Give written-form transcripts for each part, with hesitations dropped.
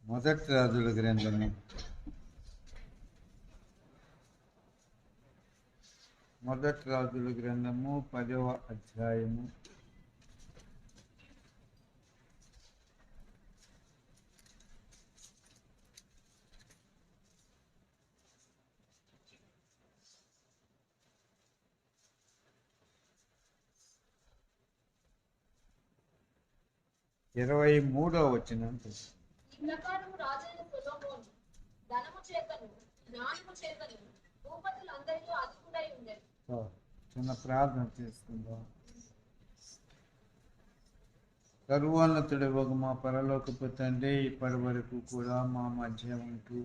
మొదటి రాజుల గ్రంథము 10వ అధ్యాయము 23వ వచనం. చిన్న ప్రార్థన చేసుకుందాం. సర్వోన్నతుడి ఒక మా పరలోకపు తండ్రి, ఇప్పటి వరకు కూడా మా మధ్య ఉంటూ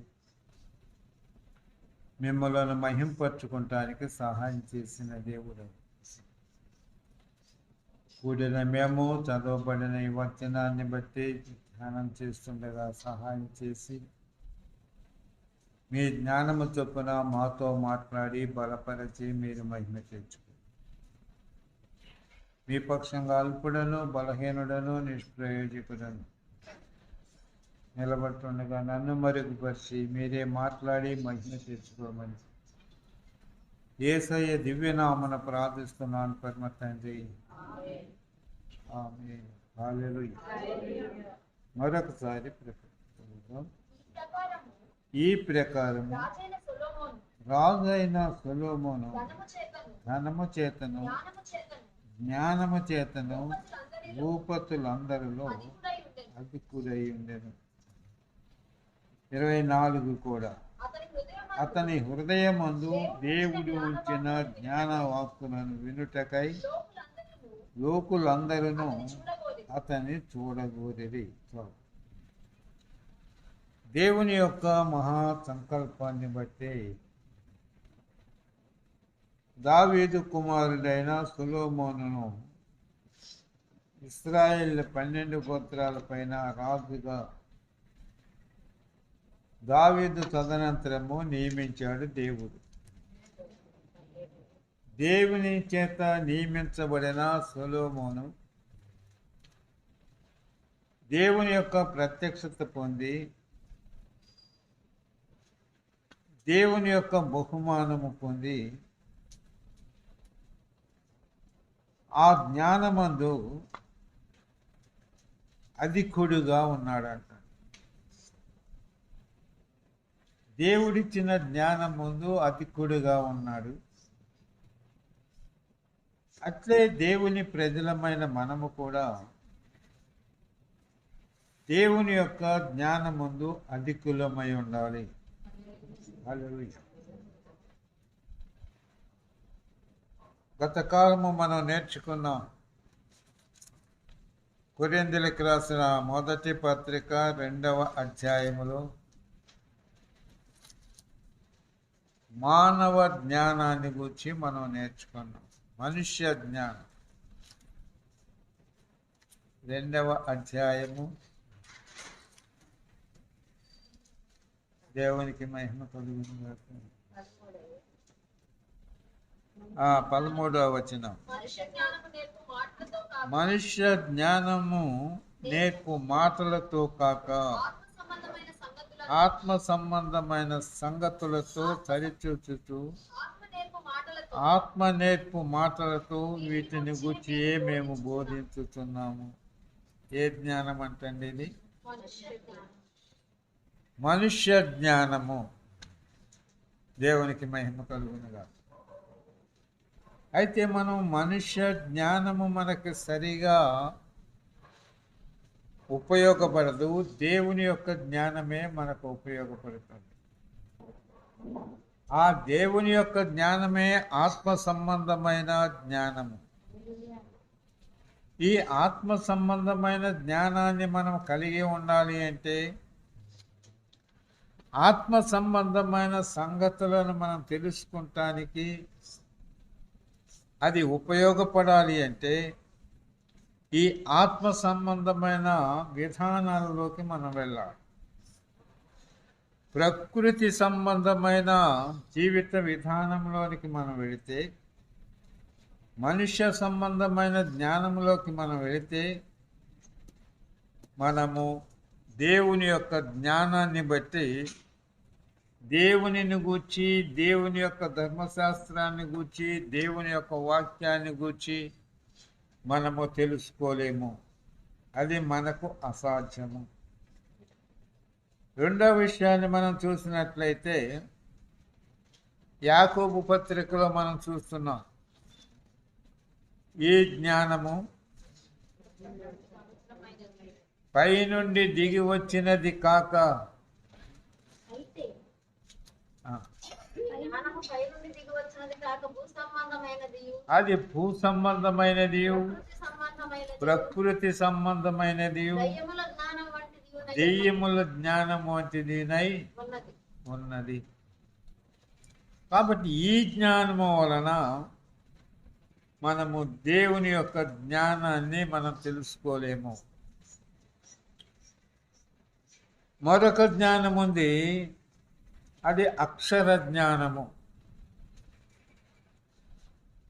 మిమ్మల్ని మహింపరచుకుంటానికి సహాయం చేసిన దేవుడు, కూడిన మేము చదవబడిన ఈ వచనాన్ని బట్టి ధ్యానం చేస్తుండగా సహాయం చేసి మీ జ్ఞానము చొప్పున మాతో మాట్లాడి బలపరిచి మీరు మహిమ తెచ్చుకు మీ పక్షంగా అల్పుడను బలహీనుడను నిష్ప్రయోజకుడను నిలబడుతుండగా నన్ను మరుగుపరిచి మీరే మాట్లాడి మహిమ తెచ్చుకోమని యేసయ్య దివ్యనామన ప్రార్థిస్తున్నాను పరమ తండ్రి. ఆమేన్. హల్లెలూయా. మరొకసారి ఈ ప్రకారం రాజైన సొలొమోను ధనము చేతను జ్ఞానము చేతను భూపతులందరిలో అధికుడై ఉండెను. 24 కూడా అతని హృదయమందు దేవుడు ఉంచిన జ్ఞాన వాక్కులను వినుటకై లోకులందరూ అతన్ని చూడగోరిరి. దేవుని యొక్క మహా సంకల్పాన్ని బట్టి దావీదు కుమారుడైన సొలొమోనును ఇశ్రాయేల్ 12 గోత్రాల పైన రాజుగా దావీదు తదనంతరము నియమించాడు దేవుడు. దేవుని చేత నియమించబడిన సొలొమోను దేవుని యొక్క ప్రత్యక్షత పొంది దేవుని యొక్క బహుమానము పొంది ఆ జ్ఞానమందు అధికుడుగా ఉన్నాడంట. దేవుడిచ్చిన జ్ఞానం ముందు అధికుడుగా ఉన్నాడు. అట్లే దేవుని ప్రజలమైన మనము కూడా దేవుని యొక్క జ్ఞానం ముందు అధికులమై ఉండాలి. హల్లెలూయా. గత కాలము మనం నేర్చుకున్నాం. కొరింథీయులకు రాసిన మొదటి పత్రిక 2వ అధ్యాయములో మానవ జ్ఞానాన్ని గురించి మనం నేర్చుకున్నాం. మనుష్య జ్ఞానం 2వ అధ్యాయము. దేవునికి మహిమ కలుగును. 13వ వచనం. మనుష్య జ్ఞానము నేర్పు మాటలతో కాక ఆత్మ సంబంధమైన సంగతులతో సరిచూచుతూ ఆత్మ నేర్పు మాటలతో వీటిని గురించి మేము బోధించుతున్నాము. ఏ జ్ఞానం అంటండి ఇది? మనుష్య జ్ఞానము. దేవునికి మహిమ కలుగునుగా. అయితే మనం మనుష్య జ్ఞానము మనకు సరిగా ఉపయోగపడదు. దేవుని యొక్క జ్ఞానమే మనకు ఉపయోగపడుతుంది. ఆ దేవుని యొక్క జ్ఞానమే ఆత్మ సంబంధమైన జ్ఞానము. ఈ ఆత్మ సంబంధమైన జ్ఞానాన్ని మనం కలిగి ఉండాలి అంటే ఆత్మ సంబంధమైన సంగతులను మనం తెలుసుకుంటానికి అది ఉపయోగపడాలి అంటే ఈ ఆత్మ సంబంధమైన విధానాలలోకి మనం వెళ్ళాలి. ప్రకృతి సంబంధమైన జీవిత విధానంలోనికి మనం వెళితే, మనుష్య సంబంధమైన జ్ఞానంలోకి మనం వెళితే మనము దేవుని యొక్క జ్ఞానాన్ని బట్టి దేవునిని గూర్చి, దేవుని యొక్క ధర్మశాస్త్రాన్ని గూర్చి, దేవుని యొక్క వాక్యాన్ని గూర్చి మనము తెలుసుకోలేము. అది మనకు అసాధ్యము. రెండవ విషయాన్ని మనం చూసినట్లయితే యాకోబు పత్రికలో మనం చూస్తున్నాం. ఈ జ్ఞానము పైనుండి దిగి వచ్చినది కాక అది భూ సంబంధమైనది, ప్రకృతి సంబంధమైనది, దెయ్యముల జ్ఞానం వంటిదినై ఉన్నది. కాబట్టి ఈ జ్ఞానము వలన మనము దేవుని యొక్క జ్ఞానాన్ని మనం తెలుసుకోలేము. మరొక జ్ఞానం ఉంది, అది అక్షర జ్ఞానము.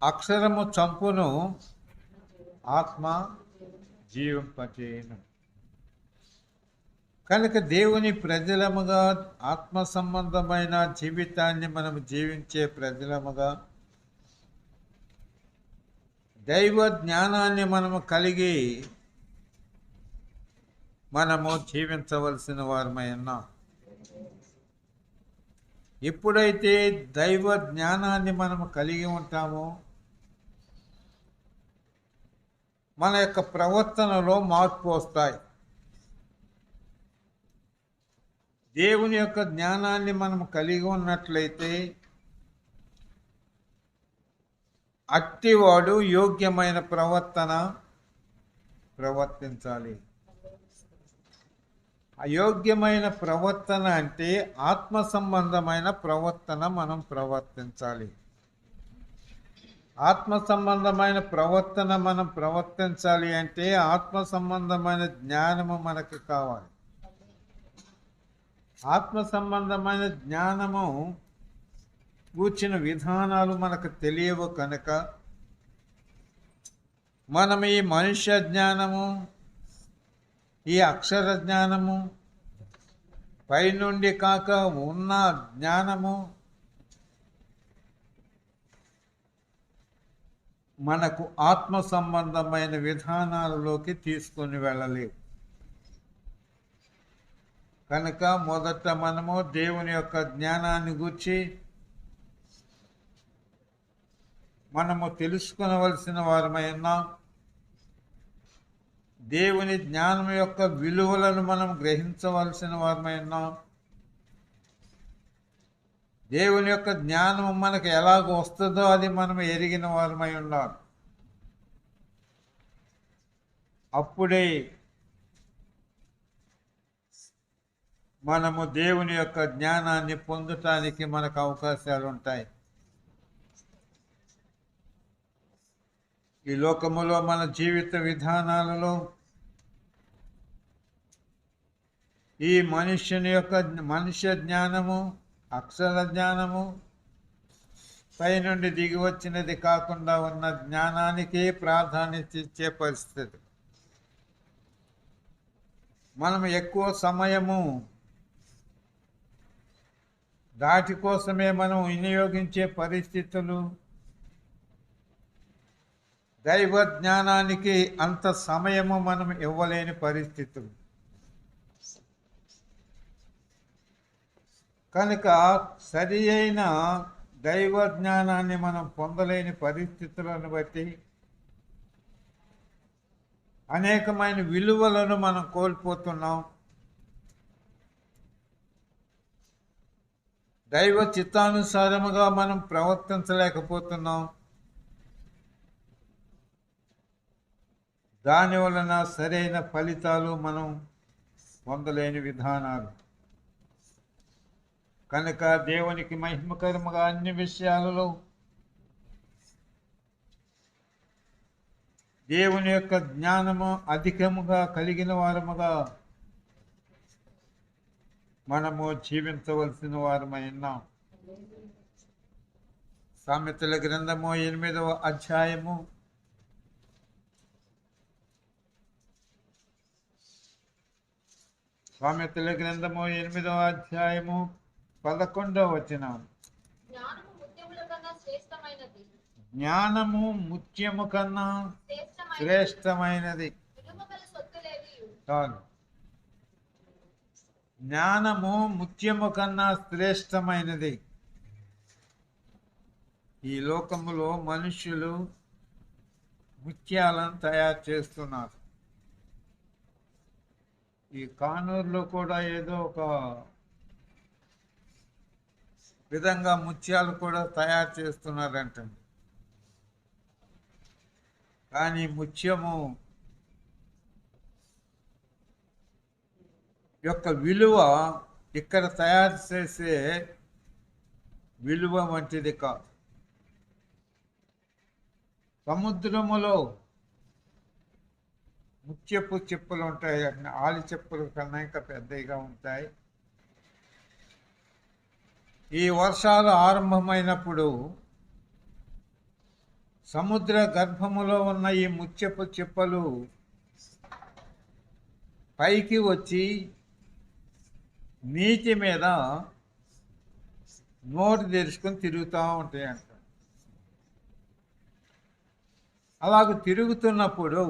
అక్షరము చంపును, ఆత్మ జీవింపచేయును. కనుక దేవుని ప్రజలముగా, ఆత్మ సంబంధమైన జీవితాన్ని మనము జీవించే ప్రజలముగా, దైవ జ్ఞానాన్ని మనము కలిగి మనము జీవించవలసిన వారమై ఉన్నాం. ఎప్పుడైతే దైవ జ్ఞానాన్ని మనము కలిగి ఉంటామో మన యొక్క ప్రవర్తనలో మార్పు వస్తాయి. దేవుని యొక్క జ్ఞానాన్ని మనము కలిగి ఉన్నట్లయితే అట్టివాడు యోగ్యమైన ప్రవర్తన ప్రవర్తించాలి. అయోగ్యమైన ప్రవర్తన అంటే ఆత్మ సంబంధమైన ప్రవర్తన మనం ప్రవర్తించాలి. ఆత్మ సంబంధమైన ప్రవర్తన మనం ప్రవర్తించాలి అంటే ఆత్మ సంబంధమైన జ్ఞానము మనకు కావాలి. ఆత్మ సంబంధమైన జ్ఞానము కూర్చిన విధానాలు మనకు తెలియవు కనుక మనం ఈ మనుష్య జ్ఞానము, ఈ అక్షర జ్ఞానము, పైనుండి కాక ఉన్న జ్ఞానము మనకు ఆత్మ సంబంధమైన విధానాలలోకి తీసుకొని వెళ్ళలేవు. కనుక మొదట మనము దేవుని యొక్క జ్ఞానాన్ని గూర్చి మనము తెలుసుకొనవలసిన వారమై ఉన్నాం. దేవుని జ్ఞానం యొక్క విలువలను మనం గ్రహించవలసిన వారమై ఉన్నాం. దేవుని యొక్క జ్ఞానం మనకు ఎలాగ వస్తుందో అది మనం ఎరిగిన వారమై ఉన్నాం. అప్పుడే మనము దేవుని యొక్క జ్ఞానాన్ని పొందటానికి మనకు అవకాశాలు ఉంటాయి. ఈ లోకములో మన జీవిత విధానాలలో ఈ మనుష్య జ్ఞానము, అక్షర జ్ఞానము, పైనుండి దిగి వచ్చినది కాకుండా ఉన్న జ్ఞానానికి ప్రాధాన్యత ఇచ్చే పరిస్థితి. మనం ఎక్కువ సమయము దాటి కోసమే మనం వినియోగించే పరిస్థితులు, దైవ జ్ఞానానికి అంత సమయము మనం ఇవ్వలేని పరిస్థితులు. కనుక సరి అయిన దైవ జ్ఞానాన్ని మనం పొందలేని పరిస్థితులను బట్టి అనేకమైన విలువలను మనం కోల్పోతున్నాం. దైవ చిత్తానుసారముగా మనం ప్రవర్తించలేకపోతున్నాం. దాని వలన సరైన ఫలితాలు మనం పొందలేని విధానాలు. కనుక దేవునికి మహిమకరముగా అన్ని విషయాలలో దేవుని యొక్క జ్ఞానము అధికముగా కలిగిన వారముగా మనము జీవించవలసిన వారమై ఉన్నాం. సామెతల గ్రంథము 8వ అధ్యాయము సామెతల గ్రంథము 8వ అధ్యాయము 11వ వచనం. జ్ఞానము ముత్యము కన్నా శ్రేష్టమైనది కాదు. జ్ఞానము ముత్యము కన్నా శ్రేష్టమైనది. ఈ లోకములో మనుష్యులు ముత్యాలను తయారు చేస్తున్నారు. ఈ కానూరులో కూడా ఏదో ఒక విధంగా ముత్యాలు కూడా తయారు చేస్తున్నారంట. కానీ ముత్యము యొక్క విలువ ఇక్కడ తయారు చేసే విలువ వంటిది కాదు. సముద్రములో ముత్యపు చెప్పులు ఉంటాయి, ఆలి చెప్పుల కన్నా ఇంకా పెద్దగా ఉంటాయి. ఈ వర్షాలు ఆరంభమైనప్పుడు సముద్ర గర్భములో ఉన్న ఈ ముత్యపు చెప్పలు పైకి వచ్చి నీటి మీద నోరు తెరుచుకొని తిరుగుతూ ఉంటాయి అంట. అలాగ తిరుగుతున్నప్పుడు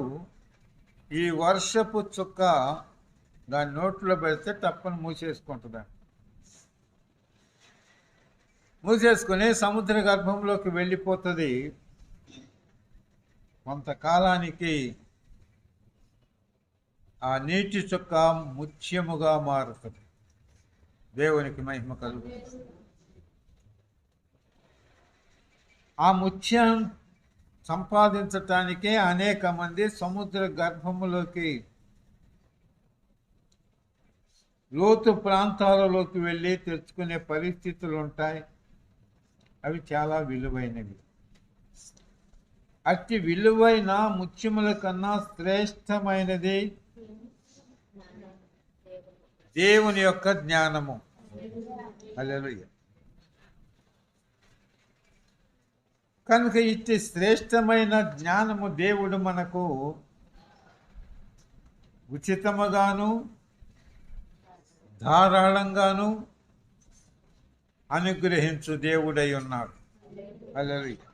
ఈ వర్షపు చుక్క దాని నోట్లో పెడితే తప్పని మూసేసుకుంటుంది. మూసేసుకుని సముద్ర గర్భంలోకి వెళ్ళిపోతుంది. కొంతకాలానికి ఆ నీటి చుక్క ముత్యముగా మారుతుంది. దేవునికి మహిమ కలుగు. ఆ ముత్యం సంపాదించటానికే అనేక మంది సముద్ర గర్భములోకి లోతు ప్రాంతాలలోకి వెళ్ళి తెచ్చుకునే పరిస్థితులు ఉంటాయి. అవి చాలా విలువైనవి. అతి విలువైన ముత్యముల కన్నా శ్రేష్టమైనది దేవుని యొక్క జ్ఞానము. హల్లెలూయా. కనుక ఇట్టి శ్రేష్టమైన జ్ఞానము దేవుడు మనకు ఉచితముగాను ధారాళంగాను అనుగ్రహించు దేవుడై ఉన్నాడు. హల్లెలూయా.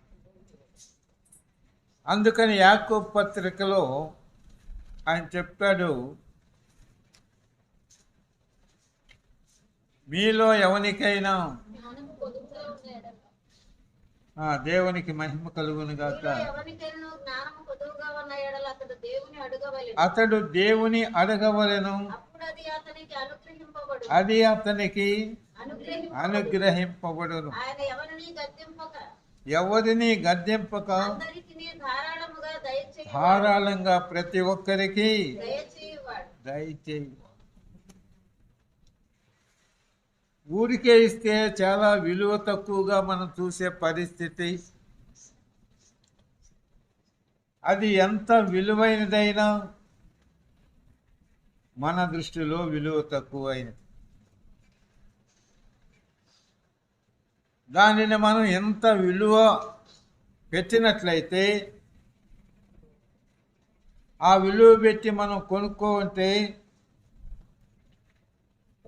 అందుకని యాకోబు పత్రికలో ఆయన చెప్పాడు, మీలో ఎవరికైనా దేవునికి మహిమ కలుగును గాక. అతడు దేవుని అడగవలెను, అది అతనికి అనుగ్రహింపబడును. ఎవరిని గద్దింపక ధారాళంగా ప్రతి ఒక్కరికి దయచేయి. ఊరికే ఇస్తే చాలా విలువ తక్కువగా మనం చూసే పరిస్థితి. అది ఎంత విలువైనదైనా మన దృష్టిలో విలువ తక్కువైనది. దానిని మనం ఎంత విలువ పెట్టినట్లయితే ఆ విలువ పెట్టి మనం కొనుక్కోంటే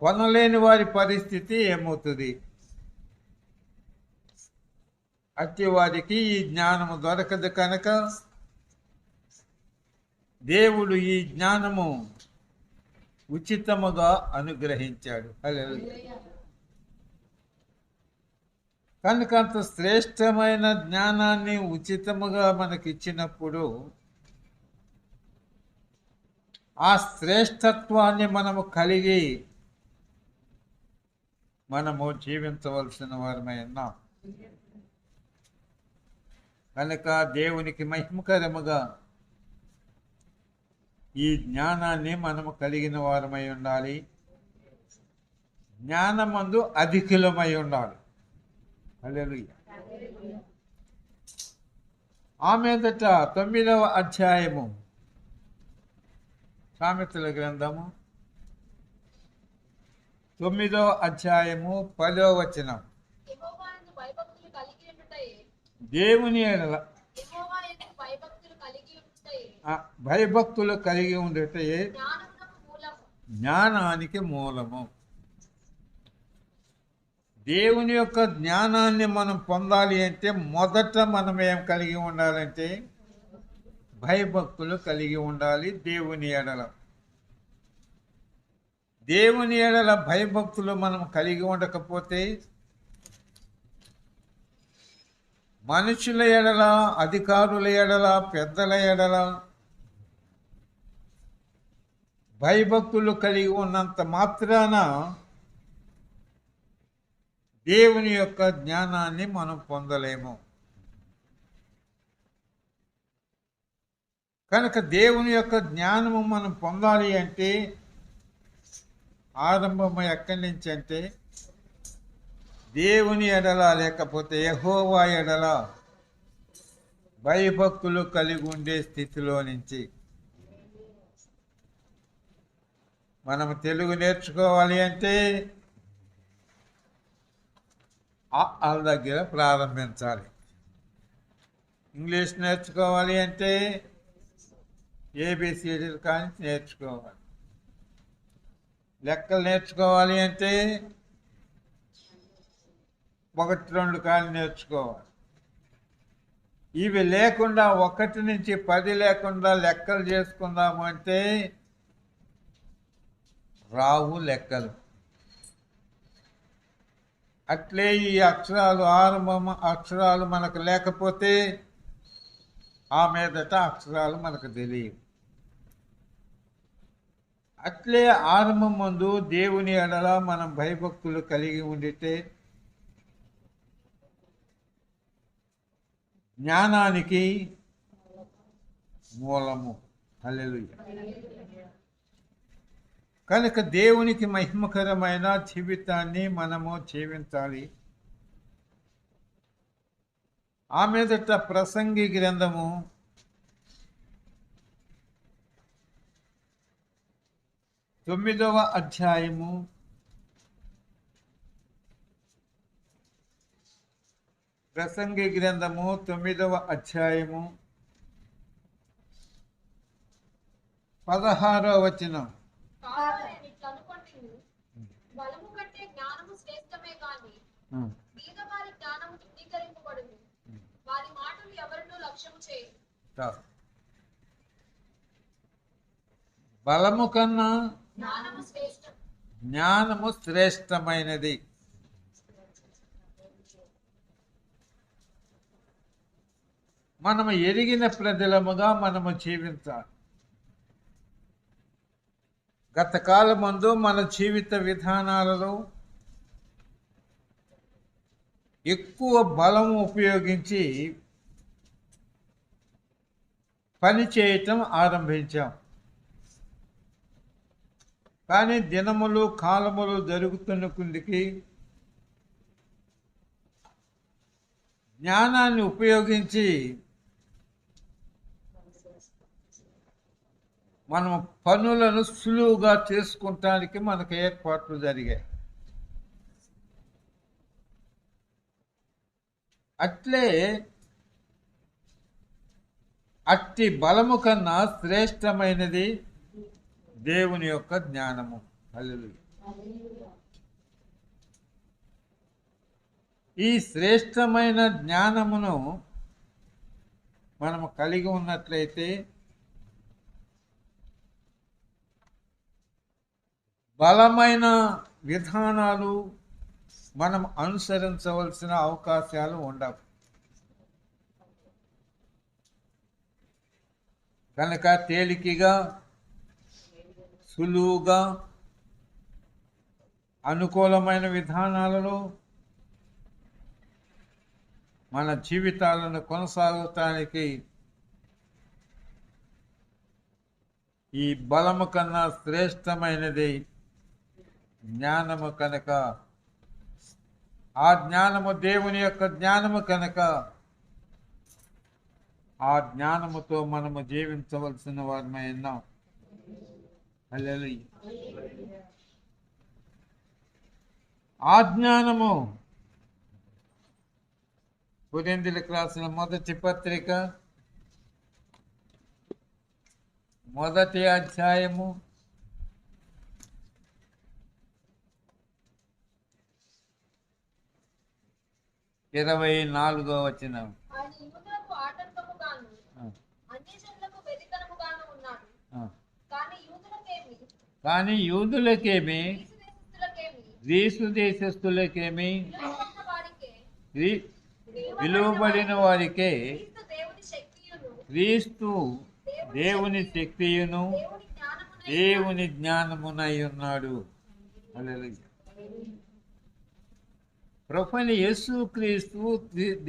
కొనలేని వారి పరిస్థితి ఏమవుతుంది? అట్టి వారికి ఈ జ్ఞానము దొరకదు. కనుక దేవుడు ఈ జ్ఞానము ఉచితముగా అనుగ్రహించాడు. హల్లెలూయా. కనుక అంత శ్రేష్టమైన జ్ఞానాన్ని ఉచితముగా మనకిచ్చినప్పుడు ఆ శ్రేష్టత్వాన్ని మనము కలిగి మనము జీవించవలసిన వారమై ఉన్నాం. కనుక దేవునికి మహిమకరముగా ఈ జ్ఞానాన్ని మనము కలిగిన వారమై ఉండాలి. జ్ఞానమందు అధికులమై ఉండాలి. హల్లెలూయా. ఆమెదట 9వ అధ్యాయము సామెతల గ్రంథము 9వ అధ్యాయము 10వ వచనం. దేవుని భయభక్తులు కలిగి ఉండటే జ్ఞానానికి మూలము. దేవుని యొక్క జ్ఞానాన్ని మనం పొందాలి అంటే మొదట మనం ఏం కలిగి ఉండాలంటే భయభక్తులు కలిగి ఉండాలి. దేవుని ఎడల భయభక్తులు మనం కలిగి ఉండకపోతే మనుషుల ఎడల, అధికారుల ఎడల, పెద్దల ఎడల భయభక్తులు కలిగి ఉన్నంత మాత్రాన దేవుని యొక్క జ్ఞానాన్ని మనం పొందలేము. కనుక దేవుని యొక్క జ్ఞానము మనం పొందాలి అంటే ఆరంభం ఎక్కడి నుంచి అంటే దేవుని ఎడల లేకపోతే యెహోవా ఎడల భయభక్తులు కలిగి ఉండే స్థితిలో నుంచి. మనం తెలుగు నేర్చుకోవాలి అంటే వాళ్ళ దగ్గర ప్రారంభించాలి. ఇంగ్లీష్ నేర్చుకోవాలి అంటే ఏబిసిడీలు కానీ నేర్చుకోవాలి. లెక్కలు నేర్చుకోవాలి అంటే 1, 2 కానీ నేర్చుకోవాలి. ఇవి లేకుండా 1 నుంచి 10 లేకుండా లెక్కలు చేసుకుందాము అంటే రావు లెక్కలు. అట్లే ఈ అక్షరాలు, ఆరంభం అక్షరాలు మనకు లేకపోతే ఆ మీదట అక్షరాలు మనకు తెలియవు. అట్లే ఆరంభం ముందు దేవుని ఎడల మనం భయభక్తులు కలిగి ఉండితే జ్ఞానానికి మూలము. హల్లెలూయా. కనుక దేవునికి మహిమకరమైన జీవితాన్ని మనము జీవించాలి. ఆ మీదట ప్రసంగి గ్రంథము 9వ అధ్యాయము 9వ అధ్యాయము 16వ వచనం. బలము కంటే జ్ఞానము శ్రేష్టమే గాని బీదవారి జ్ఞానము తృణీకరింపబడును. వారి మాటలు ఎవరినూ లక్ష్యము చేయరు. బలము కన్నా జ్ఞానము శ్రేష్టమైనది. మనము ఎరిగిన ప్రజలముగా మనము జీవించాలి. గత కాలమందు మన జీవిత విధానాలలో ఎక్కువ బలం ఉపయోగించి పని చేయటం ఆరంభించాం. కానీ దినములు, కాలములు జరుగుతున్న కొద్దికి జ్ఞానాన్ని ఉపయోగించి మనం పనులను సులువుగా చేసుకుంటానికి మనకు ఏర్పాట్లు జరిగాయి. అట్లే అట్టి బలము కన్నా శ్రేష్టమైనది దేవుని యొక్క జ్ఞానము. హల్లెలూయా. ఈ శ్రేష్టమైన జ్ఞానమును మనము కలిగి ఉన్నట్లయితే బలమైన విధానాలు మనం అనుసరించవలసిన అవకాశాలు ఉండవు. కనుక తేలికగా, సులువుగా, అనుకూలమైన విధానాలలో మన జీవితాలను కొనసాగటానికి ఈ బలము కన్నా శ్రేష్టమైనది జ్ఞానము కనుక, ఆ జ్ఞానము దేవుని యొక్క జ్ఞానము కనుక ఆ జ్ఞానముతో మనము జీవించవలసిన వారమై ఉన్నాం. హల్లెలూయా. ఆ జ్ఞానము కొరింథీయులకు రాసిన మొదటి పత్రిక 1వ అధ్యాయము 24వ వచనం. ఆయన యూదులకు ఆటంకముగాను అన్యజనులకు వెరితనముగాను ఉన్నాడు. కానీ యూదులకేమి గ్రీసు దేశస్థులకేమి పిలువబడిన వారికే క్రీస్తు దేవుని శక్తియును దేవుని జ్ఞానమునై ఉన్నాడు. హల్లెలూయా. ప్రభువైన యేసుక్రీస్తు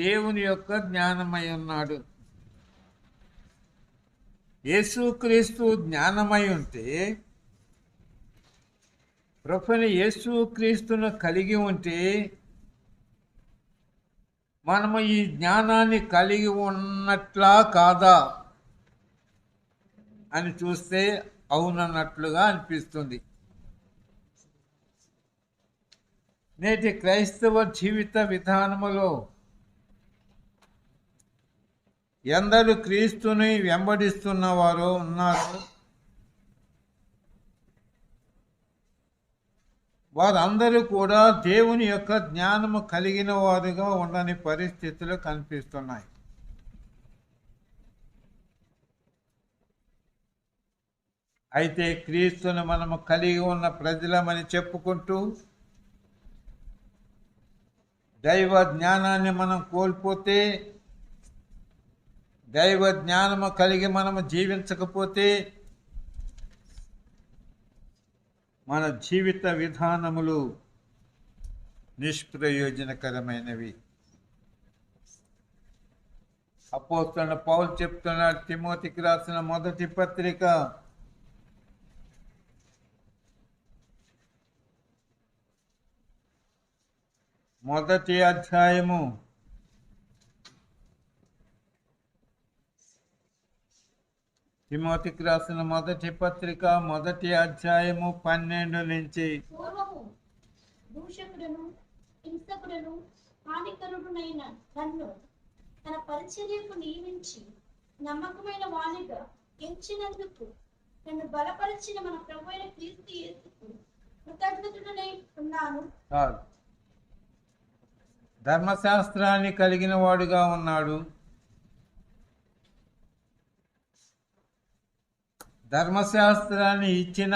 దేవుని యొక్క జ్ఞానమై ఉన్నాడు. యేసుక్రీస్తు జ్ఞానమై ఉంటే, ప్రభువైన యేసుక్రీస్తును కలిగి ఉంటే, మనము ఈ జ్ఞానాన్ని కలిగి ఉన్నట్లా కాదా అని చూస్తే అవునన్నట్లుగా అనిపిస్తుంది. నేటి క్రైస్తవ జీవిత విధానములో ఎందరు క్రీస్తుని వెంబడిస్తున్నవారు ఉన్నారు. వారందరూ కూడా దేవుని యొక్క జ్ఞానము కలిగిన వారుగా ఉండని పరిస్థితులు కనిపిస్తున్నాయి. అయితే క్రీస్తుని మనము కలిగి ఉన్న ప్రజలమని చెప్పుకుంటూ దైవ జ్ఞానాన్ని మనం కోల్పోతే, దైవ జ్ఞానము కలిగి మనము జీవించకపోతే మన జీవిత విధానములు నిష్ప్రయోజనకరమైనవి. అపోస్తలుడైన పౌలు చెప్తున్నాడు తిమోతికి రాసిన మొదటి పత్రిక 1వ అధ్యాయము 12 నుంచి దూషకుడును హింసకుడును హానికరుడునైన నన్ను తన పరిచర్యకు నియమించి నమ్మకమైన వాణిగా ఎంచినందుకు నన్ను బలపరిచిన మన ప్రభువైన క్రీస్తు యేసుకు కృతజ్ఞతుడనై ఉన్నాను. ధర్మశాస్త్రాన్ని కలిగిన వాడుగా ఉన్నాడు. ధర్మశాస్త్రాన్ని ఇచ్చిన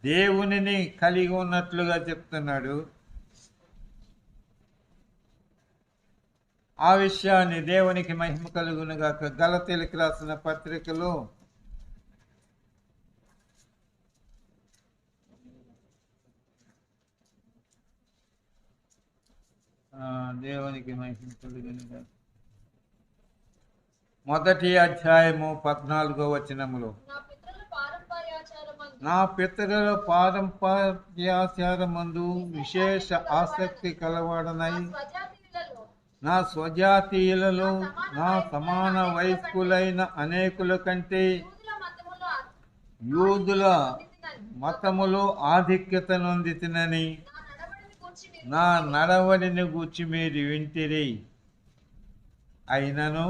దేవునిని కలిగి ఉన్నట్లుగా చెప్తున్నాడు. ఆ విషయాన్ని దేవునికి మహిమ కలుగునుగాక. గలతీయులకు రాసిన పత్రికలో దేవునికి మహిమ కలుగునుగాక 1వ అధ్యాయము 14వ వచనములో నా పితరుల పారంపర్యాచారమందు విశేష ఆసక్తి కలవాడనై నా స్వజాతీయులలో నా సమాన వయస్కులైన అనేకుల కంటే యూదుల మతములో ఆధిక్యత నొందితినని నా నడవడిని గూర్చి మీరు వింటిరి. అయినను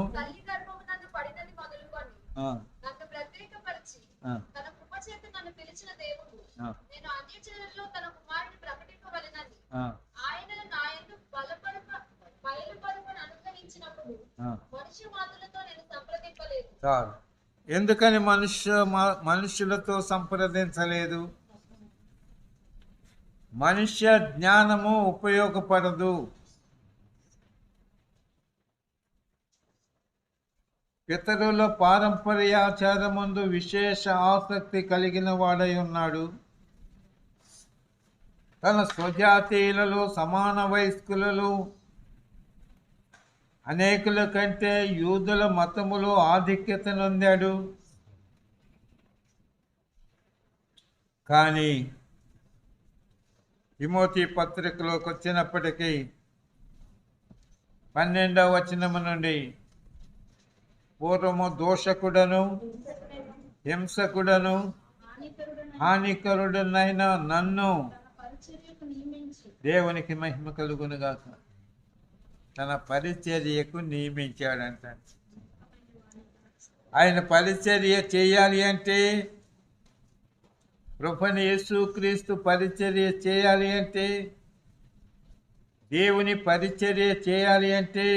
ఎందుకని మనుష్యులతో సంప్రదించలేదు? మనుష్య జ్ఞానము ఉపయోగపడదు. పితరుల పారంపర్యాచారమందు విశేష ఆసక్తి కలిగిన వాడై ఉన్నాడు. తన స్వజాతీయులలో సమాన వయస్కులలో అనేకుల కంటే యూదుల మతములో ఆధిక్యత నొందాడు. కానీ తిమోతి పత్రికలోకి వచ్చినప్పటికీ 12వ వచనము నుండి పూర్వము దోషకుడను హింసకుడను హానికరుడనైన నన్ను దేవునికి మహిమ కలుగునుగాక తన పరిచర్యకు నియమించాడంట. ఆయన పరిచర్య చేయాలి అంటే, ప్రభువైన యేసుక్రీస్తు పరిచర్య చేయాలి అంటే దేవుని పరిచర్య చేయాలి అంటే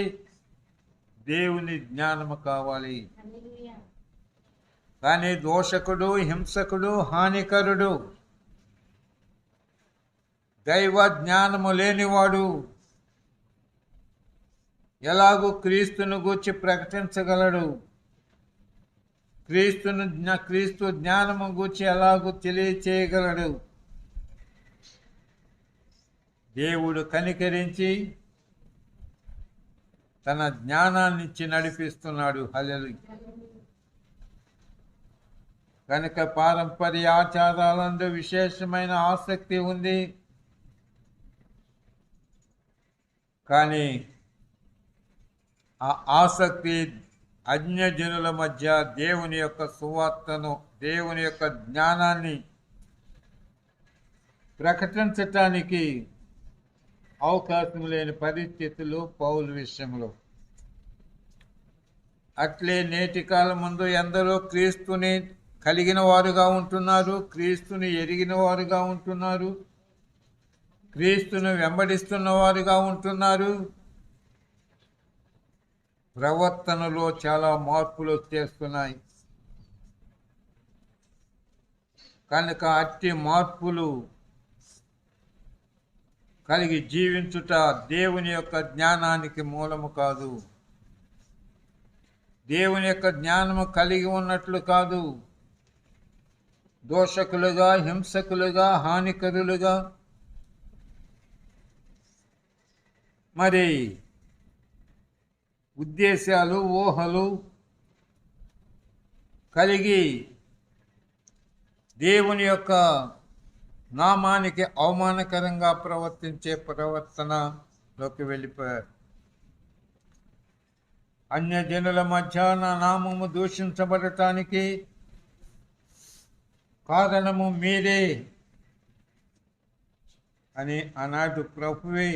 దేవుని జ్ఞానము కావాలి. హల్లెలూయా. కానీ దోషకుడు, హింసకుడు, హానికరుడు, దైవ జ్ఞానము లేనివాడు ఎలాగూ క్రీస్తును గూర్చి ప్రకటించగలడు? క్రీస్తు జ్ఞానము గూర్చి ఎలాగూ తెలియచేయగలడు? దేవుడు కనికరించి తన జ్ఞానాన్ని ఇచ్చి నడిపిస్తున్నాడు. హల్లెలూయా. కనుక పారంపర్య ఆచారాలందు విశేషమైన ఆసక్తి ఉంది. కానీ ఆ ఆసక్తి అన్యజనుల మధ్య దేవుని యొక్క సువార్తను, దేవుని యొక్క జ్ఞానాన్ని ప్రకటించటానికి అవకాశం లేని పరిస్థితులు పౌలు విషయంలో. అట్లే నేటి కాలం ముందు ఎందరో క్రీస్తుని కలిగిన వారుగా ఉంటున్నారు, క్రీస్తుని ఎరిగిన వారుగా ఉంటున్నారు, క్రీస్తును వెంబడిస్తున్న వారుగా ఉంటున్నారు. ప్రవర్తనలో చాలా మార్పులు వచ్చేస్తున్నాయి. కనుక అట్టి మార్పులు కలిగి జీవించుట దేవుని యొక్క జ్ఞానానికి మూలము కాదు. దేవుని యొక్క జ్ఞానము కలిగి ఉన్నట్లు కాదు. దోషకులుగా, హింసకులుగా, హానికరులుగా, మరి ఉద్దేశాలు, ఊహలు కలిగి దేవుని యొక్క నామానికి అవమానకరంగా ప్రవర్తించే ప్రవర్తనలోకి వెళ్ళిపోయారు. అన్యజనుల మధ్య నా నామము దూషించబడటానికి కారణము మీరే అని ఆనాడు ప్రభువే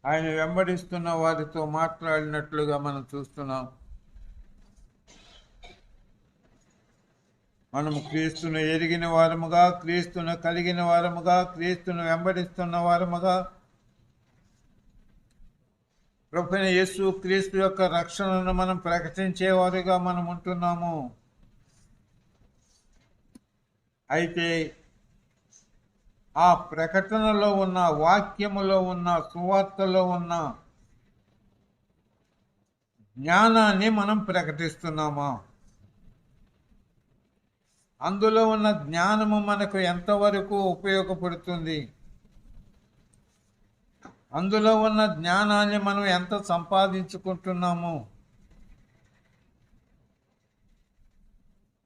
ఆయన వెంబడిస్తున్న వారితో మాట్లాడినట్లుగా మనం చూస్తున్నాం. మనము క్రీస్తును ఎరిగిన వారముగా, క్రీస్తును కలిగిన వారముగా, క్రీస్తును వెంబడిస్తున్న వారముగా, ప్రభువైన యేసు క్రీస్తు యొక్క రక్షణను మనం ప్రకటించేవారుగా మనం ఉంటున్నాము. అయితే ఆ ప్రకటనలో ఉన్న, వాక్యములో ఉన్న, సువార్తలో ఉన్న జ్ఞానాన్ని మనం ప్రకటిస్తున్నామా? అందులో ఉన్న జ్ఞానము మనకు ఎంతవరకు ఉపయోగపడుతుంది? అందులో ఉన్న జ్ఞానాన్ని మనం ఎంత సంపాదించుకుంటున్నాము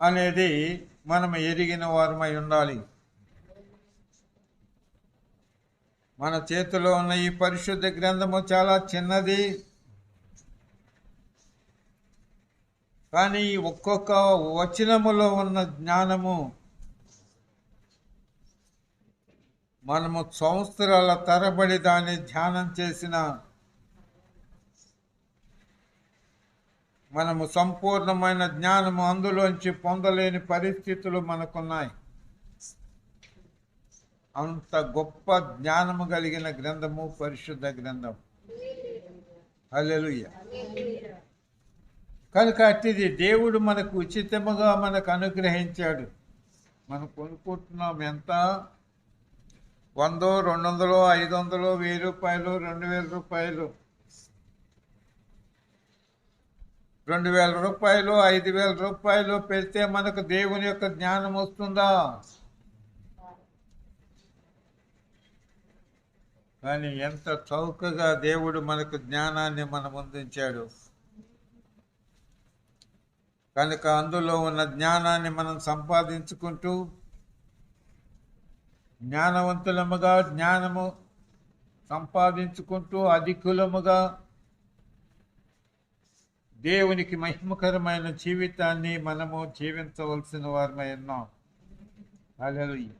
అనేది మనం ఎరిగిన వారమై ఉండాలి. మన చేతిలో ఉన్న ఈ పరిశుద్ధ గ్రంథము చాలా చిన్నది. కానీ ఒక్కొక్క వచనములో ఉన్న జ్ఞానము మనము సంవత్సరాల తరబడి దాన్ని ధ్యానం చేసిన మనము సంపూర్ణమైన జ్ఞానము అందులోంచి పొందలేని పరిస్థితులు మనకున్నాయి. అంత గొప్ప జ్ఞానము కలిగిన గ్రంథము పరిశుద్ధ గ్రంథం. హల్లెలూయా. కనుక అట్టిది దేవుడు మనకు ఉచితముగా మనకు అనుగ్రహించాడు. మనం కొనుక్కుంటున్నాం. ఎంత? 100, 200, 500, 1000 రూపాయలు, 2000 రూపాయలు, 2000 రూపాయలు, 5000 రూపాయలు పెడితే మనకు దేవుని యొక్క జ్ఞానం వస్తుందా? కానీ ఎంత చౌకగా దేవుడు మనకు జ్ఞానాన్ని మన ముందుంచాడు. కనుక అందులో ఉన్న జ్ఞానాన్ని మనం సంపాదించుకుంటూ జ్ఞానవంతులముగా, జ్ఞానము సంపాదించుకుంటూ అధికులముగా దేవునికి మహిమకరమైన జీవితాన్ని మనము జీవించవలసిన వారమై ఉన్నాం. హల్లెలూయా.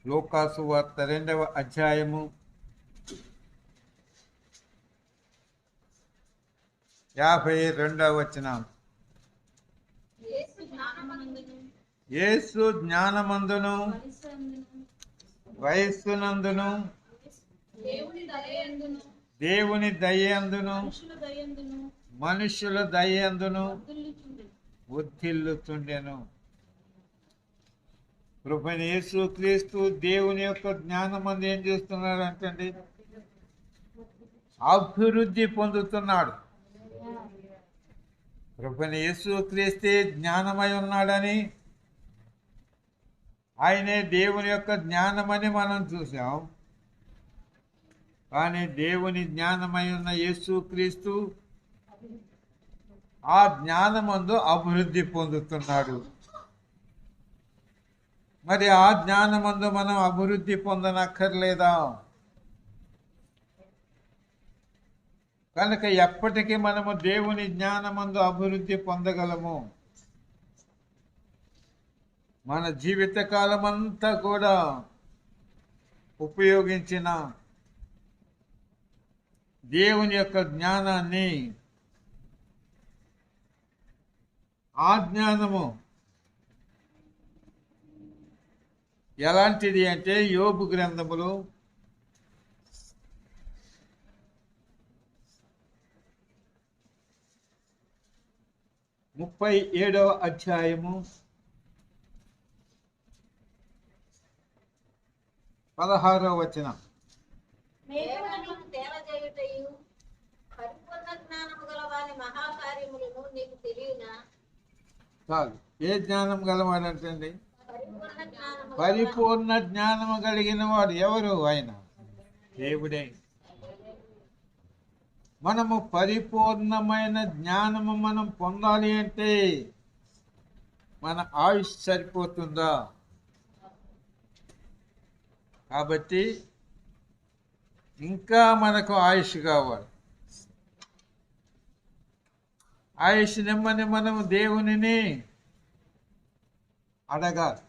లోకాసు వార్త 2వ అధ్యాయము 52వ వచనం. యేసు జ్ఞానమందును యేసు జ్ఞానమందును పరిశుద్ధందును వయస్సునందును దేవుని దయయందును దేవుని దయందును మనుషుల దయందును మనుషుల దయందును వర్ధిల్లుచుండెను. వర్ధిల్లుతుండెను. ప్రభువైన యేసుక్రీస్తు దేవుని యొక్క జ్ఞానం అందు ఏం చేస్తున్నాడు అంటే అభివృద్ధి పొందుతున్నాడు. ప్రభువైన యేసుక్రీస్తే జ్ఞానమై ఉన్నాడని, ఆయనే దేవుని యొక్క జ్ఞానమని మనం చూసాం. కానీ దేవుని జ్ఞానమై ఉన్న యేసుక్రీస్తు ఆ జ్ఞానమందు అభివృద్ధి పొందుతున్నాడు. మరి ఆ జ్ఞానమందు మనం అభివృద్ధి పొందనక్కర్లేదా? కనుక ఎప్పటికీ మనము దేవుని జ్ఞానమందు అభివృద్ధి పొందగలము. మన జీవితకాలం అంతా కూడా ఉపయోగించిన దేవుని యొక్క జ్ఞానాన్ని, ఆ జ్ఞానము ఎలాంటిది అంటే యోబు గ్రంథములో 37వ అధ్యాయము 16వ వచనం. మేఘములను తేలజేయుటయు పరిపూర్ణ జ్ఞానము గల వాని మహాకార్యములను నీకు తెలియనా? చాలు. ఏ జ్ఞానం గలవాడంటండి? పరిపూర్ణ జ్ఞానము పరిపూర్ణ జ్ఞానము కలిగిన వాడు ఎవరు? ఆయన దేవుడే. మనము పరిపూర్ణమైన జ్ఞానము మనం పొందాలి అంటే మన ఆయుష్ సరిపోతుందా? కాబట్టి ఇంకా మనకు ఆయుష్ కావాలి. ఆయుష్ నిమ్మని మనము దేవునిని అడగాలి.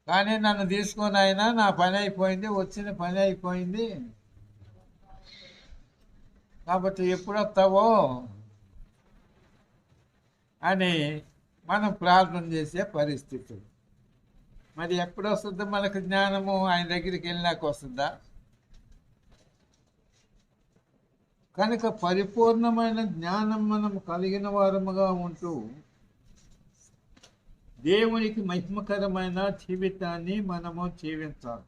కానీ నన్ను తీసుకొని ఆయన, నా పని అయిపోయింది, వచ్చిన పని అయిపోయింది, కాబట్టి ఎప్పుడు వస్తావో అని మనం ప్రార్థన చేసే పరిస్థితులు. మరి ఎప్పుడు వస్తుందో మనకు జ్ఞానము? ఆయన దగ్గరికి వెళ్ళినాక వస్తుందా? కనుక పరిపూర్ణమైన జ్ఞానం మనం కలిగిన వారముగా ఉంటూ దేవునికి మహిమకరమైన జీవితాన్ని మనము జీవించాలి.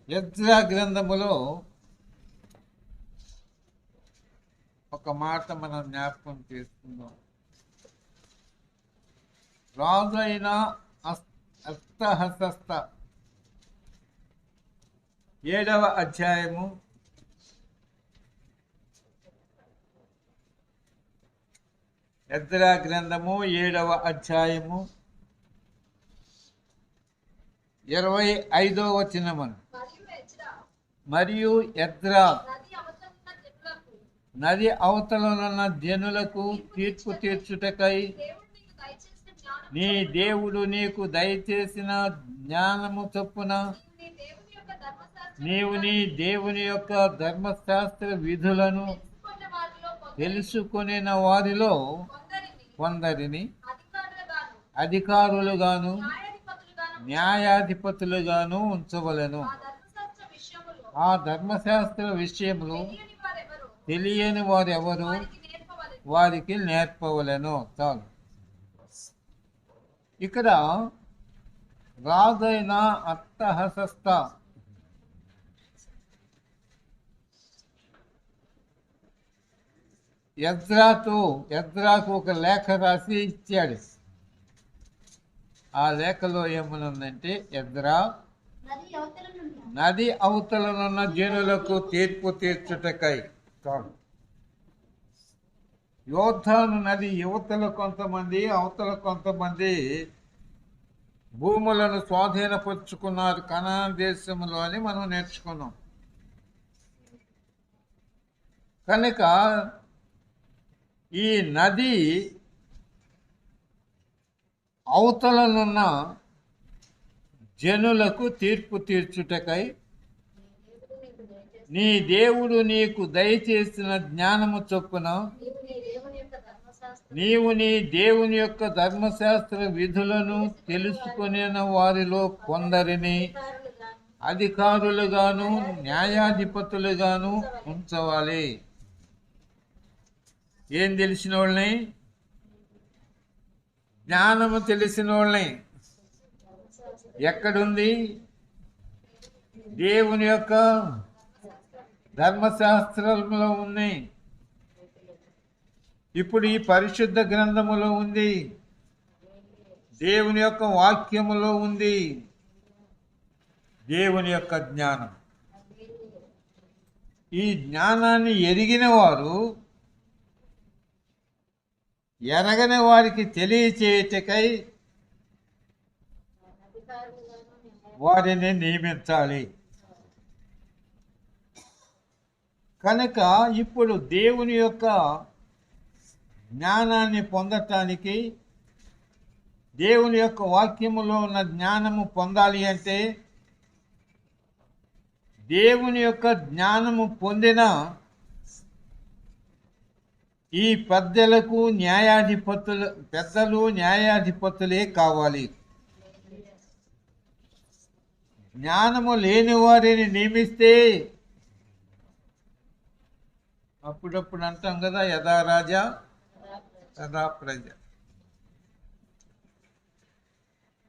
ఎజ్రా గ్రంథములో ఒక మాట మనం జ్ఞాపకం చేసుకుందాం. రాజు అయిన అర్తహషస్త 7వ అధ్యాయము 7వ అధ్యాయము 25వ వచనము. మరియు మరియు ఎజ్రా ఎజ్రా నది అవతల నది అవతలనున్న జనులకు జనులకు తీర్పు తీర్చుటకై దేవుడు నీకు దయచేసిన నీ దేవుడు నీకు దయచేసిన జ్ఞానము చొప్పున నీవు నీ దేవుని యొక్క ధర్మశాస్త్ర విధులను తెలుసుకున్న వారిలో తెలుసుకొనిన వారిలో కొందరిని అధికారులుగాను న్యాయాధిపతులుగాను ఉంచవలెను. ఆ ధర్మశాస్త్ర విషయములు తెలియని వారెవరు వారికి నేర్పవలెను. చాలు. ఇక్కడ రాజైన అర్తహషస్త ఎజ్రాకు ఒక లేఖ రాసి ఇచ్చాడు. ఆ లేఖలో ఏమనుందంటే, ఎజ్రా నది అవతలనున్న నది అవతలనున్న జనులకు తీర్పు తీర్చుటకై. చాలు. యోర్దాను నది యువతల కొంతమంది, అవతల కొంతమంది భూములను స్వాధీనపరుచుకున్నారు కనాన్ దేశంలో అని మనం నేర్చుకున్నాం. కనుక ఈ నది అవతలనున్న జనులకు తీర్పు తీర్చుటకై నీ దేవుడు నీకు దయచేసిన జ్ఞానము చొప్పున నీవు నీ దేవుని యొక్క ధర్మశాస్త్ర నీవు నీ దేవుని యొక్క ధర్మశాస్త్ర విధులను తెలుసుకొనిన వారిలో కొందరిని అధికారులుగాను న్యాయాధిపతులుగాను ఉంచవాలి. ఏం తెలిసిన వాళ్ళని? జ్ఞానము తెలిసిన వాళ్ళని. ఎక్కడుంది? దేవుని యొక్క ధర్మశాస్త్రంలో ఉన్నాయి. ఇప్పుడు ఈ పరిశుద్ధ గ్రంథములో ఉంది, దేవుని యొక్క వాక్యములో ఉంది దేవుని యొక్క జ్ఞానం. ఈ జ్ఞానాన్ని ఎరిగిన వారు ఎరగని వారికి తెలియచేయటకై వారిని నియమించాలి. కనుక ఇప్పుడు దేవుని యొక్క జ్ఞానాన్ని పొందటానికి, దేవుని యొక్క వాక్యములో ఉన్న జ్ఞానము పొందాలి అంటే, దేవుని యొక్క జ్ఞానము పొందిన ఈ పెద్దలు న్యాయాధిపతులే కావాలి. జ్ఞానము లేని వారిని నియమిస్తే అప్పుడప్పుడు అంటాం కదా, యథా రాజా తదా ప్రజ.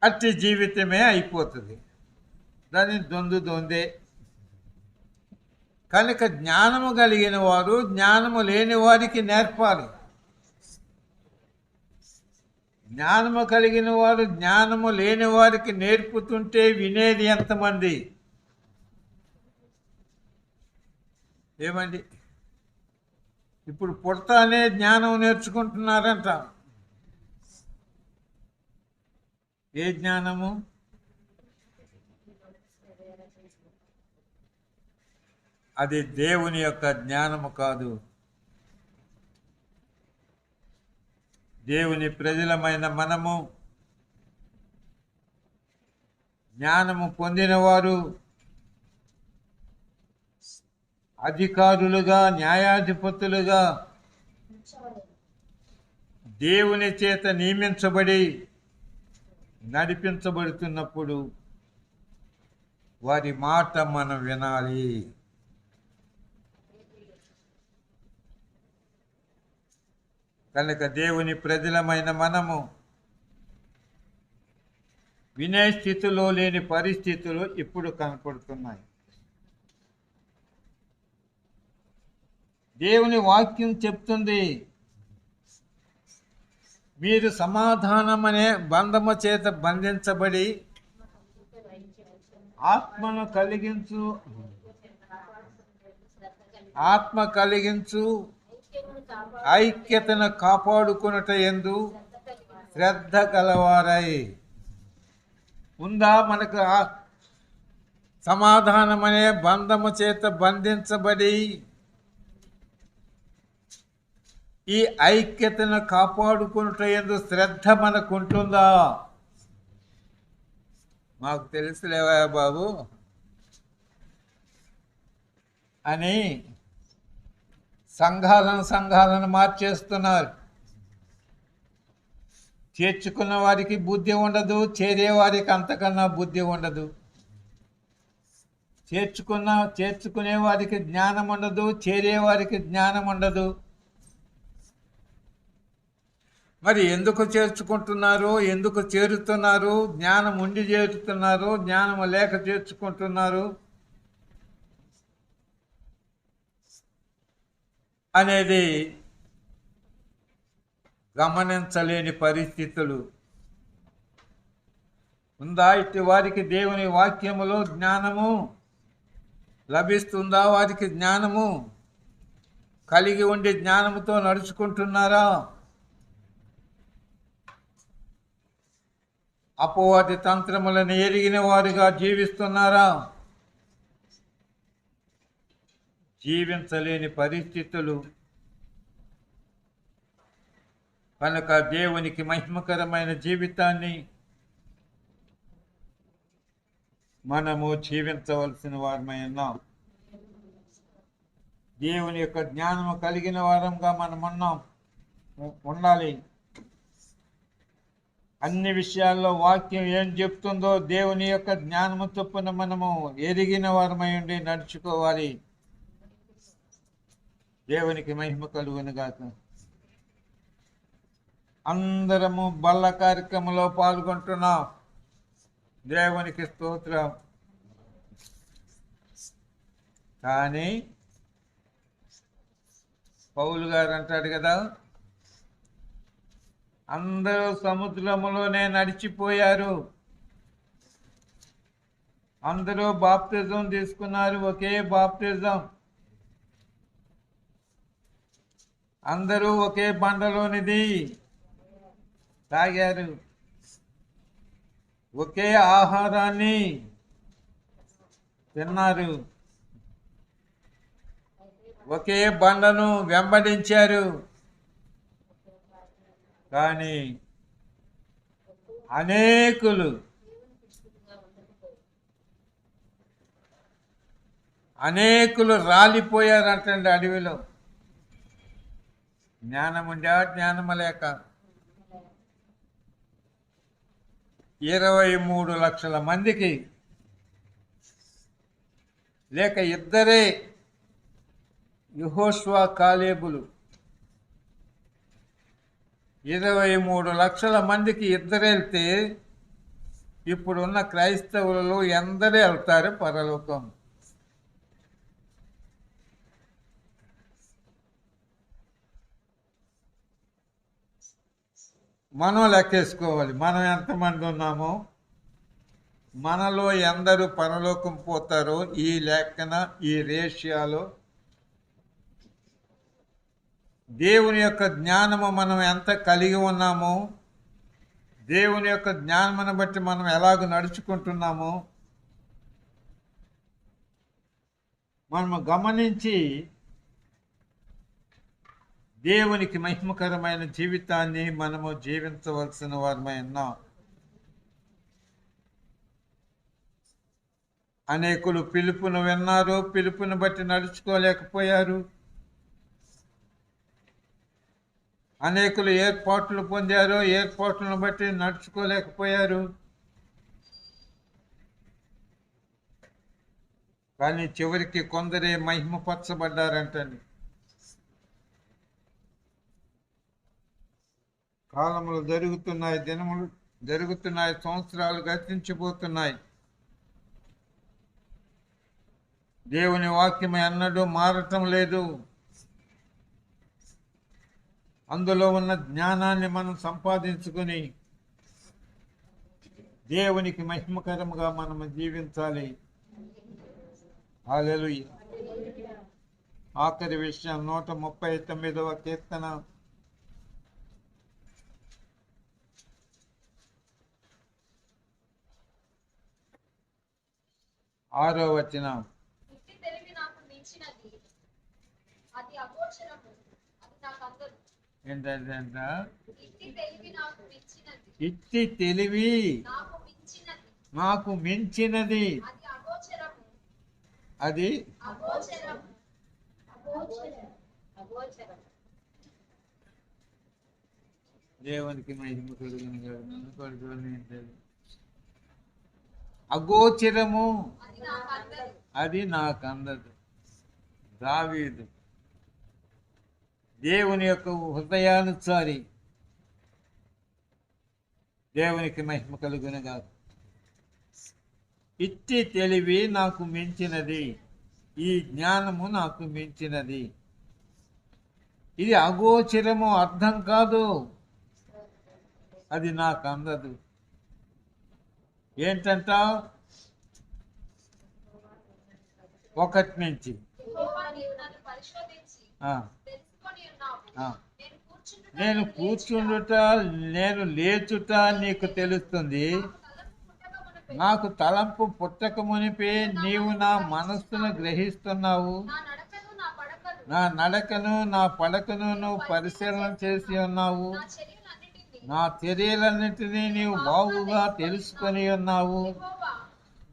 అట్టి జీవితమే అయిపోతుంది, దాని దొందే. కనుక జ్ఞానము కలిగిన వారు జ్ఞానము లేని వారికి నేర్పాలి. జ్ఞానము కలిగిన వారు జ్ఞానము లేని వారికి నేర్పుతుంటే వినేది ఎంతమంది? ఏమండి, ఇప్పుడు పుడతానే జ్ఞానం నేర్చుకుంటున్నారంట. ఏ జ్ఞానము? అది దేవుని యొక్క జ్ఞానము కాదు. దేవుని ప్రజలమైన మనము జ్ఞానము పొందినవారు అధికారులుగా న్యాయాధిపతులుగా దేవుని చేత నియమించబడి నడిపించబడుతున్నప్పుడు వారి మాట మనం వినాలి. కనుక దేవుని ప్రజలమైన మనము వినే స్థితిలో లేని పరిస్థితులు ఇప్పుడు కనపడుతున్నాయి. దేవుని వాక్యం చెప్తుంది, మీరు సమాధానమనే బంధము చేత బంధించబడి ఆత్మ కలిగించు ఐక్యతను కాపాడుకున్నట యందు శ్రద్ధ కలవారై. ఉందా మనకు? సమాధానమనే బంధము చేత బంధించబడి ఈ ఐక్యతను కాపాడుకున్నట యందు శ్రద్ధ మనకు ఉంటుందా? మాకు తెలుసులేవా బాబు అని సంఘాలను మార్చేస్తున్నారు. చేర్చుకున్న వారికి బుద్ధి ఉండదు, చేరే వారికి అంతకన్నా బుద్ధి ఉండదు. చేర్చుకునే వారికి జ్ఞానం ఉండదు, చేరే వారికి జ్ఞానం ఉండదు. మరి ఎందుకు చేర్చుకుంటున్నారు? ఎందుకు చేరుతున్నారు? జ్ఞానం ఉండి చేరుతున్నారు, జ్ఞానం లేక చేర్చుకుంటున్నారు అనేది గమనించలేని పరిస్థితులు. ఉందా ఇట్టి వారికి దేవుని వాక్యములో జ్ఞానము లభిస్తుందా? వారికి జ్ఞానము కలిగి ఉండి జ్ఞానముతో నడుచుకుంటున్నారా? అపవాది తంత్రములను ఎరిగిన వారుగా జీవిస్తున్నారా? జీవించలేని పరిస్థితులు. కనుక దేవునికి మహిమకరమైన జీవితాన్ని మనము జీవించవలసిన వారమై ఉన్నాం. దేవుని యొక్క జ్ఞానము కలిగిన వారంగా మనం ఉన్నాం. ఉండాలి. అన్ని విషయాల్లో వాక్యం ఏం చెప్తుందో దేవుని యొక్క జ్ఞానము చొప్పున మనము ఎరిగిన వారమై ఉండి నడుచుకోవాలి. దేవునికి మహిమ కలుగును గాక. అందరము బల్ల కార్యక్రమంలో పాల్గొంటున్నాం. దేవునికి స్తోత్రం. కానీ పౌలు గారు అంటాడు కదా, అందరూ సముద్రములోనే నడిచిపోయారు, అందరూ బాప్తిజం తీసుకున్నారు, ఒకే బాప్తిజం, అందరూ ఒకే బండలోనిది తాగారు, ఒకే ఆహారాన్ని తిన్నారు, ఒకే బండను వెంబడించారు. కానీ అనేకులు రాలిపోయారంటండి అడవిలో. జ్ఞానముండా జ్ఞానము లేక 23 లక్షల మందికి లేక ఇద్దరే యెహోషువ కాలేబులు, 23 లక్షల మందికి ఇద్దరు వెళ్తే ఇప్పుడున్న క్రైస్తవులలో ఎందరూ వెళ్తారు పరలోకం? మనం లెక్కేసుకోవాలి, మనం ఎంతమంది ఉన్నామో, మనలో ఎందరు పరలోకం పోతారో ఈ లెక్కన, ఈ రేషియాలో దేవుని యొక్క జ్ఞానము మనం ఎంత కలిగి ఉన్నామో, దేవుని యొక్క జ్ఞానమును బట్టి మనం ఎలాగ నడుచుకుంటున్నామో మనము గమనించి దేవునికి మహిమకరమైన జీవితాన్ని మనము జీవించవలసిన వారమై ఉన్నాం. అనేకులు పిలుపును విన్నారు, పిలుపుని బట్టి నడుచుకోలేకపోయారు. అనేకులు ఏర్పాట్లు పొందారు, ఏర్పాట్లను బట్టి నడుచుకోలేకపోయారు. కానీ చివరికి కొందరే మహిమపరచబడ్డారంటండి. కాలములు జరుగుతున్నాయి, దినములు జరుగుతున్నాయి, సంవత్సరాలు గతించిపోతున్నాయి. దేవుని వాక్యం ఎన్నడూ మారటం లేదు. అందులో ఉన్న జ్ఞానాన్ని మనం సంపాదించుకొని దేవునికి మహిమకరముగా మనము జీవించాలి. హల్లెలూయా. ఆఖరి విషయం 139వ కీర్తన 6వ వచనం. ఏంటంట? ఇట్టి తెలివి నాకు మించినది, అది దేవునికి మహిమ కలుగును. అగోచరము, అది నాకు అందదు. దావీదు దేవుని యొక్క హృదయానుసారి. దేవునికి మహిమ కలుగునుగా. ఇట్టి తెలివి నాకు మించినది, ఈ జ్ఞానము నాకు మించినది. ఇది అగోచరము, అర్థం కాదు, అది నాకు అందదు. ఏంటంట? 1 నుంచి నేను కూర్చుండుట, నేను లేచుట నీకు తెలుస్తుంది. నాకు తలంపు పుట్టక మునిపే నీవు నా మనస్సును గ్రహిస్తున్నావు. నా నడకను, నా పడకను నువ్వు పరిశీలన చేసి ఉన్నావు. నా చర్యలన్నిటినీ నీవు బాగుగా తెలుసుకొని ఉన్నావు.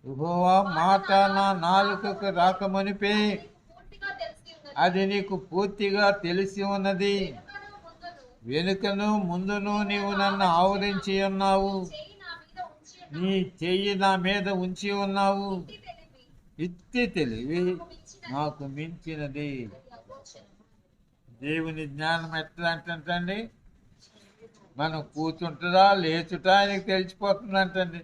యెహోవా మాట నా నాలుకకు రాకమునిపే అది నీకు పూర్తిగా తెలిసి ఉన్నది. వెనుకను ముందును నీవు నన్ను ఆవరించి ఉన్నావు, నీ చెయ్యి నా మీద ఉంచి ఉన్నావు. ఇట్టి తెలివి నాకు మించినది. దేవుని జ్ఞానం ఎట్లా అంటండి, మనం కూర్చుంటుందా లేచుటా ఆయనకి తెలిసిపోతుందంటండి.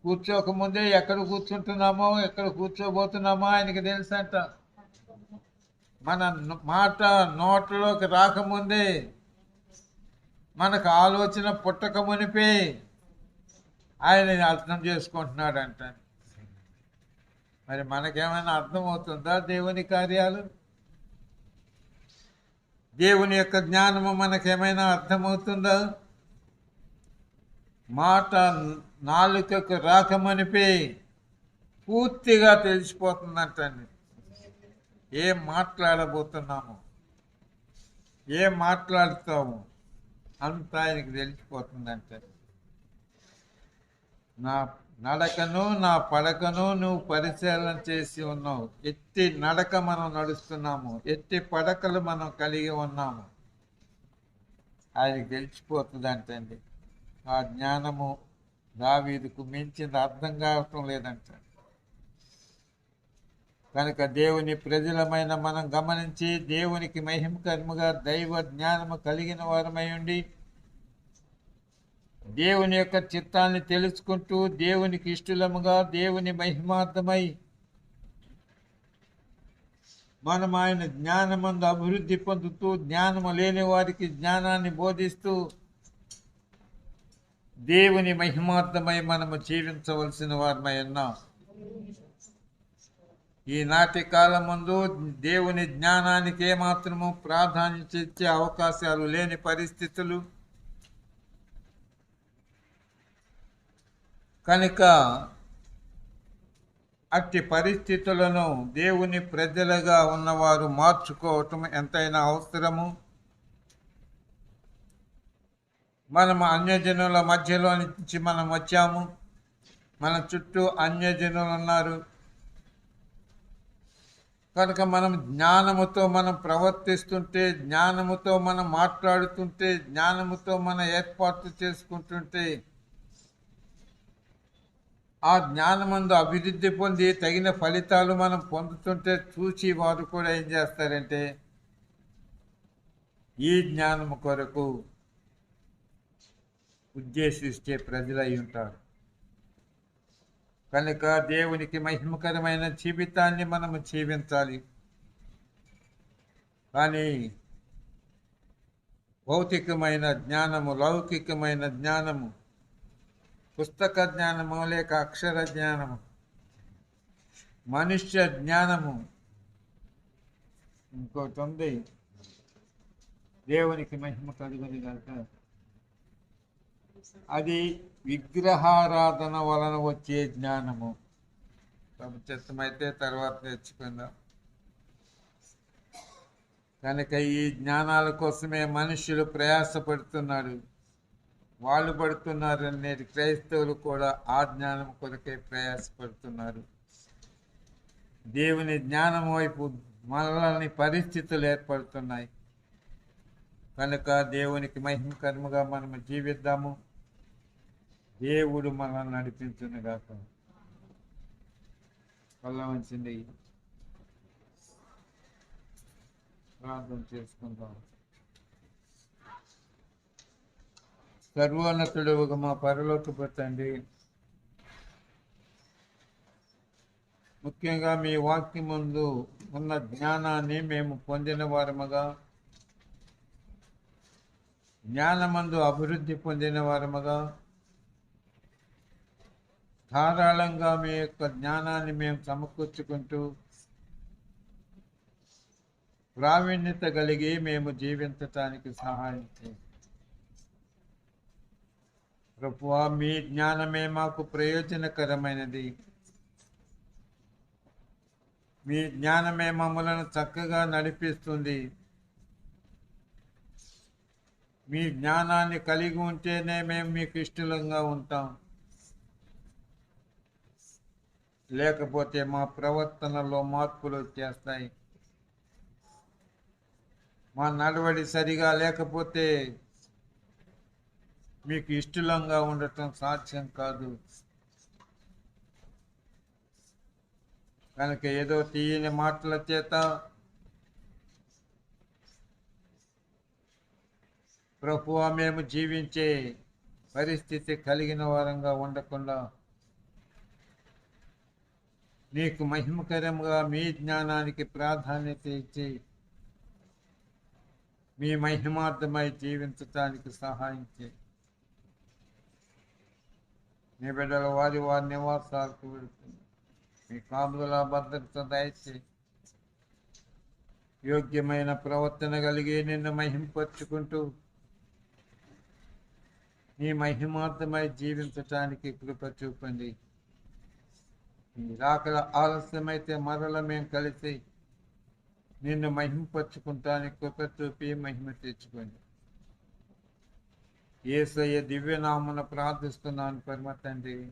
కూర్చోకముందే ఎక్కడ కూర్చుంటున్నామో ఎక్కడ కూర్చోబోతున్నామో ఆయనకి తెలుసంట. మన మాట నోట్లోకి రాకముందే, మనకు ఆలోచన పుట్టక మునిపే ఆయన అర్థం చేసుకుంటున్నాడంట. మరి మనకేమైనా అర్థమవుతుందా దేవుని కార్యాలు? దేవుని యొక్క జ్ఞానము మనకేమైనా అర్థమవుతుందా? మాట నాలుకకు రాకమనిపే పూర్తిగా తెలిసిపోతుందంటండి. ఏం మాట్లాడబోతున్నాము, ఏం మాట్లాడుతాము అంతా ఆయనకి తెలిసిపోతుందంట. నా నడకను నా పడకను నువ్వు పరిశీలన చేసి ఉన్నావు. ఎట్టి నడక మనం నడుస్తున్నాము, ఎట్టి పడకలు మనం కలిగి ఉన్నాము ఆయనకి తెలిసిపోతుందంటండి. ఆ జ్ఞానము దావీదుకు మించింది అర్థం కావటం లేదంట. కనుక దేవుని ప్రజలమైన మనం గమనించి దేవునికి మహిమకరముగా దైవ జ్ఞానము కలిగిన వారమై ఉండి దేవుని యొక్క చిత్తాన్ని తెలుసుకుంటూ దేవునికి ఇష్టలముగా దేవుని మహిమార్థమై మనం ఆయన జ్ఞానమందు అభివృద్ధి పొందుతూ జ్ఞానము లేని వారికి జ్ఞానాన్ని బోధిస్తూ దేవుని మహిమార్థమై మనము జీవించవలసిన వారమై ఉన్నాం. ఈనాటి కాలం ముందు దేవుని జ్ఞానానికి ఏమాత్రము ప్రాధాన్యత ఇచ్చే అవకాశాలు లేని పరిస్థితులు. కనుక అట్టి పరిస్థితులను దేవుని ప్రజలుగా ఉన్నవారు మార్చుకోవటం ఎంతైనా అవసరము. మనము అన్యజనుల మధ్యలో నుంచి మనం వచ్చాము, మన చుట్టూ అన్యజనులు ఉన్నారు. కనుక మనం జ్ఞానముతో మనం ప్రవర్తిస్తుంటే, జ్ఞానముతో మనం మాట్లాడుతుంటే, జ్ఞానముతో మనం ఏర్పాటు చేసుకుంటుంటే, ఆ జ్ఞానమందు అభివృద్ధి పొంది తగిన ఫలితాలు మనం పొందుతుంటే చూసి వారు కూడా ఏం చేస్తారంటే ఈ జ్ఞానము కొరకు ఉద్దేశిస్తే ప్రజలై ఉంటారు. కనుక దేవునికి మహిమకరమైన జీవితాన్ని మనము జీవించాలి. కానీ భౌతికమైన జ్ఞానము, లౌకికమైన జ్ఞానము, పుస్తక జ్ఞానము లేక అక్షర జ్ఞానము, మనుష్య జ్ఞానము ఇంకోటి ఉంది. దేవునికి మహిమ కలుగుని కనుక అది విగ్రహారాధన వలన వచ్చే జ్ఞానము. ప్రభుత్వమైతే తర్వాత నేర్చుకుందాం. కనుక ఈ జ్ఞానాల కోసమే మనుషులు ప్రయాసపడుతున్నారు. వాళ్ళు పడుతున్నారు అనేది క్రైస్తవులు కూడా ఆ జ్ఞానం కొరకే ప్రయాసపడుతున్నారు. దేవుని జ్ఞానం వైపు మనల్ని పరిస్థితులు ఏర్పడుతున్నాయి. కనుక దేవునికి మహిమకరముగా మనము జీవిద్దాము. దేవుడు మనల్ని నడిపించునుగాక. కళ్ళ వంచండి, ప్రార్థన చేసుకుందాం. సర్వోన్నతుడు మా పరలోకపు తండ్రి, ముఖ్యంగా మీ వాక్యం ముందు ఉన్న జ్ఞానాన్ని మేము పొందిన వారముగా, జ్ఞానమందు అభివృద్ధి పొందిన వారముగా, ధారాళంగా మీ యొక్క జ్ఞానాన్ని మేము సమకూర్చుకుంటూ ప్రావీణ్యత కలిగి మేము జీవించటానికి సహాయం చేయండి ప్రభువా. మీ జ్ఞానమే మాకు ప్రయోజనకరమైనది. మీ జ్ఞానమే మమ్మలను చక్కగా నడిపిస్తుంది. మీ జ్ఞానాన్ని కలిగి ఉంటేనే మేము మీకు ఇష్టంగా ఉంటాం. లేకపోతే మా ప్రవర్తనలో మార్పులు వచ్చేస్తాయి. మా నడవడి సరిగా లేకపోతే మీకు ఇష్టలంగా ఉండటం సాధ్యం కాదు. కనుక ఏదో తీయని మాటల చేత ప్రభువా మేము జీవించే పరిస్థితి కలిగిన వారంగా ఉండకుండా నీకు మహిమకరంగా మీ జ్ఞానానికి ప్రాధాన్యత ఇచ్చి మీ మహిమార్థమై జీవించటానికి సహాయం చేయి. నీ బిడ్డల వారి నివాసాలకు వెళుతుంది. మీ కాపుదల భద్రత దయచేయి. యోగ్యమైన ప్రవర్తన కలిగి నిన్ను మహింపరుచుకుంటూ నీ మహిమార్థమై జీవించటానికి కృప చూపండి. నీ రాకడ ఆలస్యమైతే మరల మేము కలిసి నిన్ను మహింపరుచుకుంటానికి కృప చూపి మహిమ తెచ్చుకోండి. యేసయ్య దివ్యనామమున ప్రార్థిస్తున్నాను పరమ తండ్రి.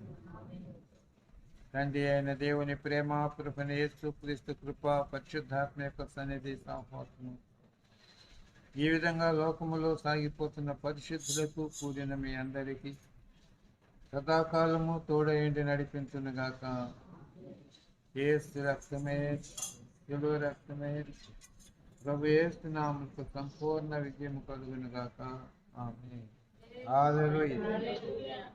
తండ్రి అయిన దేవుని ప్రేమ, ప్రభువైన యేసుక్రీస్తు కృప, పరిశుద్ధాత్మ యొక్క సన్నిధి సహవాసము ఈ విధంగా లోకములో సాగిపోతున్న పరిశుద్ధులకు కూడిన మీ అందరికీ సదాకాలము తోడయండి నడిపించునుగాక. యేసు రక్తమే, తెలుగు రక్తమే, ప్రభు యేసు నామమునకు సంపూర్ణ విజయము కలుగునుగాక. ఆమేన్. హల్లెలూయా.